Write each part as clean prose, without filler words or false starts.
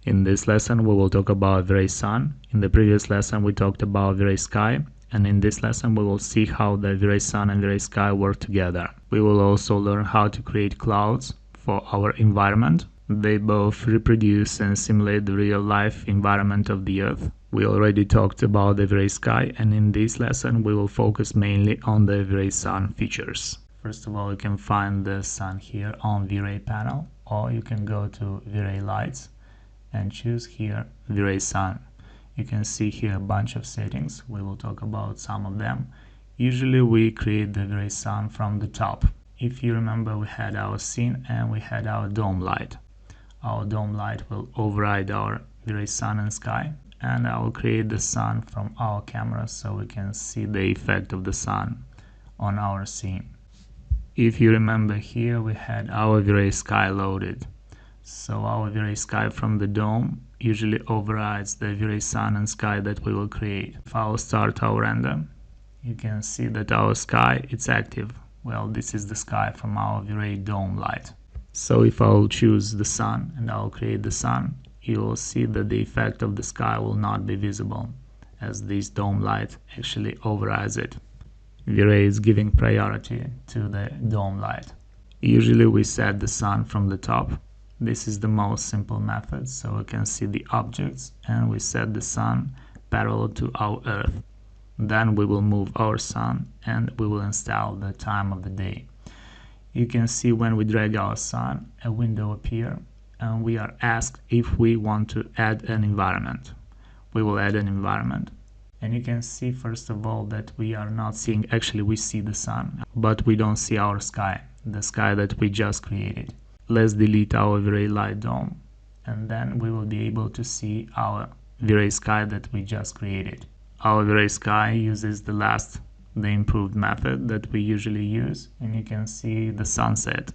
In this lesson we will talk about Vray Sun. In the previous lesson we talked about Vray Sky, and in this lesson we will see how the Vray Sun and Vray Sky work together. We will also learn how to create clouds for our environment. They both reproduce and simulate the real-life environment of the Earth. We already talked about the Vray Sky, and in this lesson we will focus mainly on the Vray Sun features. First of all, you can find the sun here on Vray panel, or you can go to Vray Lights and choose here Vray Sun. You can see here a bunch of settings. We will talk about some of them. Usually we create the Vray Sun from the top. If you remember, we had our scene and we had our dome light. Our dome light will override our Vray Sun and Sky, and I will create the sun from our camera so we can see the effect of the sun on our scene. If you remember, here we had our Vray Sky loaded. So our Vray Sky from the dome usually overrides the Vray Sun and Sky that we will create. If I will start our render, you can see that our sky is active. Well, this is the sky from our Vray dome light. So if I will choose the sun and I will create the sun, you will see that the effect of the sky will not be visible, as this dome light actually overrides it. Vray is giving priority to the dome light. Usually we set the sun from the top. This is the most simple method, so we can see the objects and we set the sun parallel to our Earth. Then we will move our sun and we will install the time of the day. You can see when we drag our sun, a window appears and we are asked if we want to add an environment. We will add an environment, and you can see first of all that we are not seeing, actually we see the sun, but we don't see our sky, the sky that we just created. Let's delete our Vray light dome, and then we will be able to see our Vray Sky that we just created. Our Vray Sky uses the improved method that we usually use, and you can see the sunset.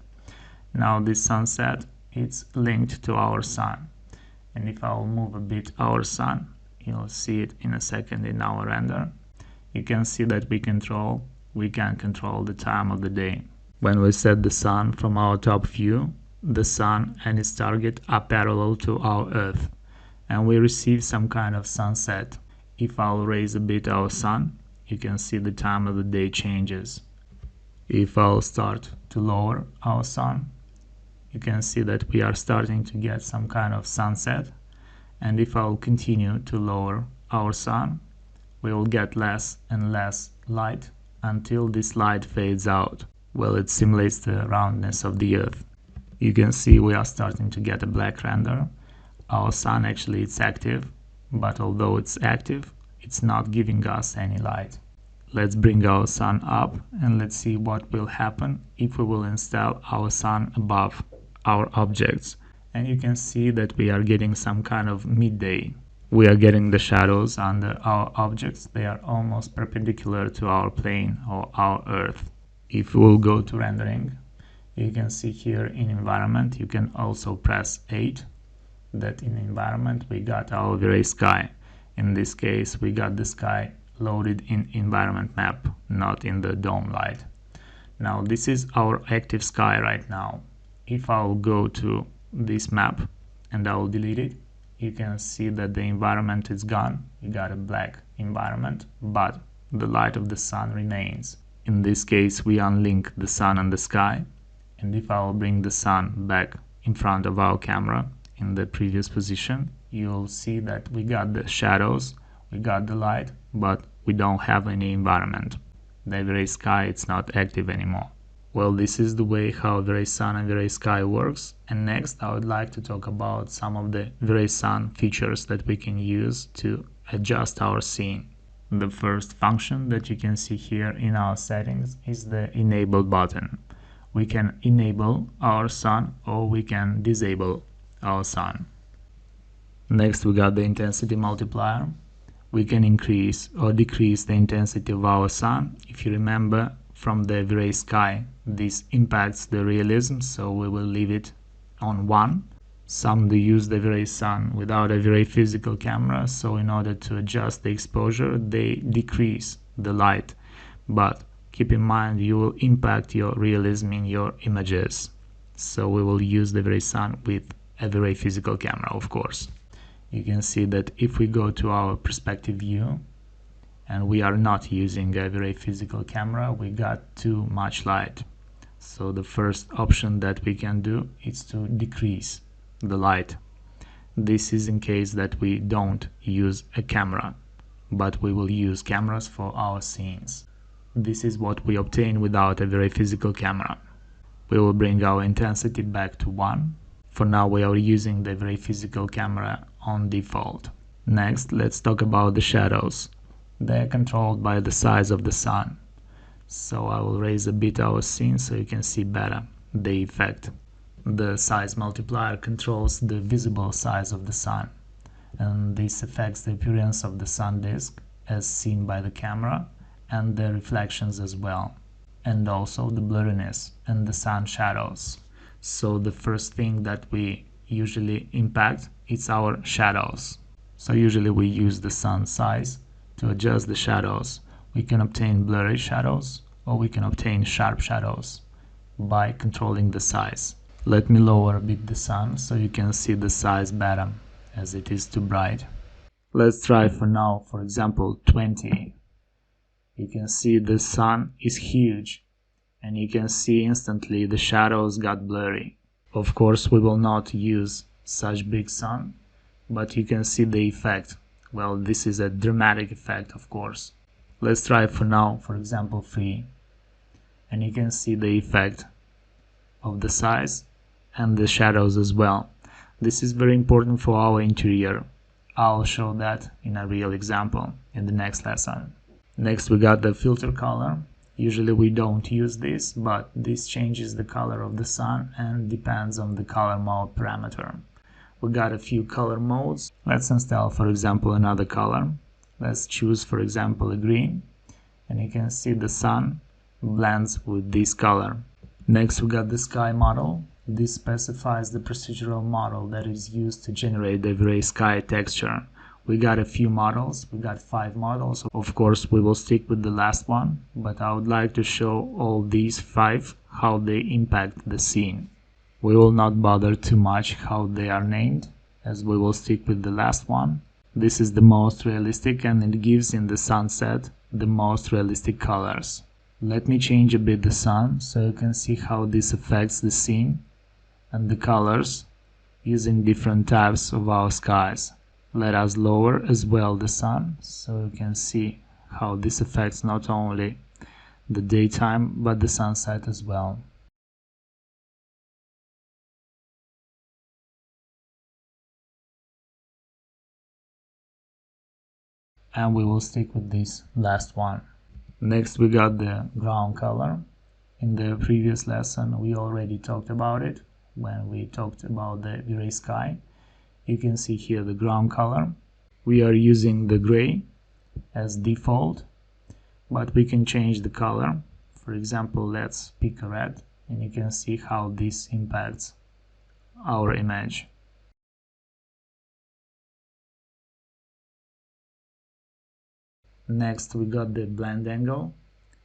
Now this sunset, it's linked to our sun, and if I will move a bit our sun, you'll see it in a second in our render. You can see that we can control the time of the day. When we set the sun from our top view, the sun and its target are parallel to our Earth, and we receive some kind of sunset. If I'll raise a bit our sun, you can see the time of the day changes. If I'll start to lower our sun, you can see that we are starting to get some kind of sunset, and if I'll continue to lower our sun, we will get less and less light until this light fades out. Well, it simulates the roundness of the Earth. You can see we are starting to get a black render. Our sun actually is active, but although it's active, it's not giving us any light. Let's bring our sun up and let's see what will happen if we will install our sun above our objects. And you can see that we are getting some kind of midday. We are getting the shadows under our objects. They are almost perpendicular to our plane or our Earth. If we will go to rendering, you can see here in environment, you can also press 8, that in environment we got our Vray Sky. In this case, we got the sky loaded in environment map, not in the dome light. Now this is our active sky right now. If I will go to this map and I will delete it, you can see that the environment is gone. We got a black environment, but the light of the sun remains. In this case, we unlink the sun and the sky, and if I will bring the sun back in front of our camera in the previous position, you'll see that we got the shadows, we got the light, but we don't have any environment. The Vray Sky, it's not active anymore. Well, this is the way how Vray Sun and Vray Sky works, and next I would like to talk about some of the Vray Sun features that we can use to adjust our scene. The first function that you can see here in our settings is the enable button. We can enable our sun or we can disable our sun. Next we got the intensity multiplier. We can increase or decrease the intensity of our sun. If you remember from the Vray Sky, this impacts the realism, so we will leave it on 1. Some do use the Vray Sun without a Vray physical camera, so in order to adjust the exposure they decrease the light, but keep in mind you will impact your realism in your images, so we will use the Vray Sun with a Vray physical camera, of course. you can see that if we go to our perspective view and we are not using a Vray physical camera, we got too much light. So the first option that we can do is to decrease the light. This is in case that we don't use a camera, but we will use cameras for our scenes. This is what we obtain without a Vray physical camera. We will bring our intensity back to 1. For now we are using the Vray physical camera on default. Next, let's talk about the shadows. They are controlled by the size of the sun. So I will raise a bit our scene so you can see better the effect. The size multiplier controls the visible size of the sun, and this affects the appearance of the sun disk as seen by the camera and the reflections as well, and also the blurriness and the sun shadows. So the first thing that we usually impact is our shadows. So usually we use the sun size to adjust the shadows. We can obtain blurry shadows or we can obtain sharp shadows by controlling the size. Let me lower a bit the sun so you can see the size better, as it is too bright. Let's try for now, for example, 20. You can see the sun is huge and you can see instantly the shadows got blurry. Of course we will not use such big sun, but you can see the effect. Well, this is a dramatic effect, of course. Let's try for now, for example, 3, and you can see the effect of the size and the shadows as well. This is very important for our interior. I'll show that in a real example in the next lesson. Next we got the filter color. Usually we don't use this, but this changes the color of the sun and depends on the color mode parameter. We got a few color modes. Let's install, for example, another color. Let's choose, for example, a green, and you can see the sun blends with this color. Next we got the sky model. This specifies the procedural model that is used to generate the Vray sky texture. We got a few models, we got 5 models. Of course we will stick with the last one, but I would like to show all these 5 how they impact the scene. We will not bother too much how they are named, as we will stick with the last one. This is the most realistic and it gives in the sunset the most realistic colors. Let me change a bit the sun so you can see how this affects the scene and the colors using different types of our skies. Let us lower as well the sun so you can see how this affects not only the daytime but the sunset as well. And we will stick with this last one. Next we got the ground color. In the previous lesson we already talked about it when we talked about the Vray sky. You can see here the ground color. We are using the gray as default, but we can change the color. For example, let's pick a red and you can see how this impacts our image. Next we got the blend angle.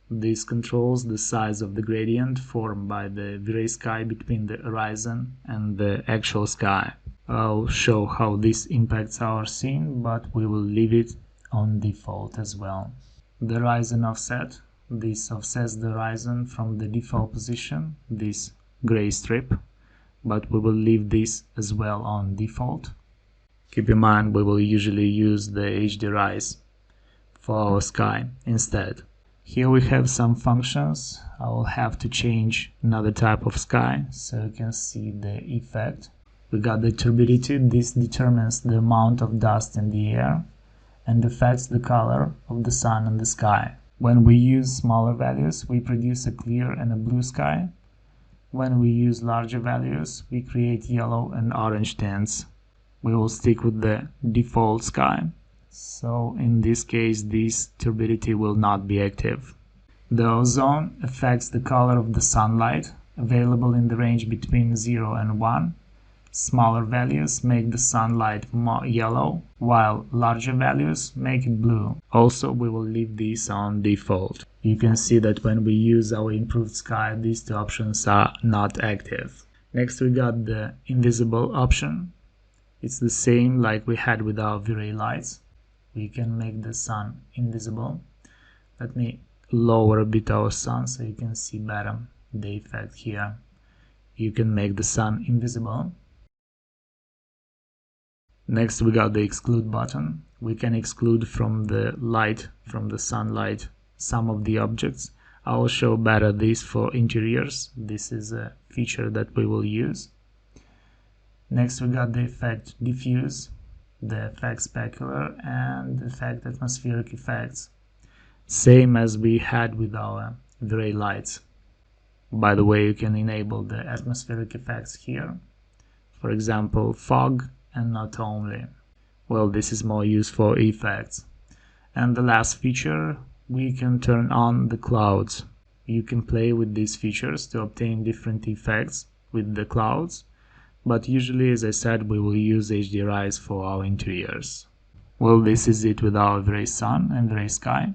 This controls the size of the gradient formed by the Vray sky between the horizon and the actual sky. I'll show how this impacts our scene, but we will leave it on default as well. The horizon offset. This offsets the horizon from the default position, this gray strip, but we will leave this as well on default. Keep in mind we will usually use the HD rise for our sky instead. Here we have some functions. I will have to change another type of sky so you can see the effect. We got the turbidity. This determines the amount of dust in the air and affects the color of the sun and the sky. When we use smaller values, we produce a clear and a blue sky. When we use larger values, we create yellow and orange tints. We will stick with the default sky. So in this case, this turbidity will not be active. The ozone affects the color of the sunlight, available in the range between 0 and 1. Smaller values make the sunlight more yellow, while larger values make it blue. Also, we will leave this on default. You can see that when we use our improved sky, these 2 options are not active. Next we got the invisible option. It's the same like we had with our V-Ray lights. We can make the sun invisible. Let me lower a bit our sun so you can see better the effect here. You can make the sun invisible. Next we got the exclude button. We can exclude from the light, from the sunlight, some of the objects. I will show better this for interiors. This is a feature that we will use. Next we got the effect diffuse, the effect specular, and the effect atmospheric effects. Same as we had with our Vray lights. By the way, you can enable the atmospheric effects here. For example, fog and not only. Well, this is more used for effects. And the last feature, we can turn on the clouds. You can play with these features to obtain different effects with the clouds, but usually, as I said, we will use HDRIs for our interiors. Well, this is it with our Vray Sun and Vray Sky,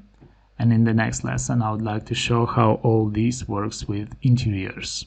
and in the next lesson I would like to show how all this works with interiors.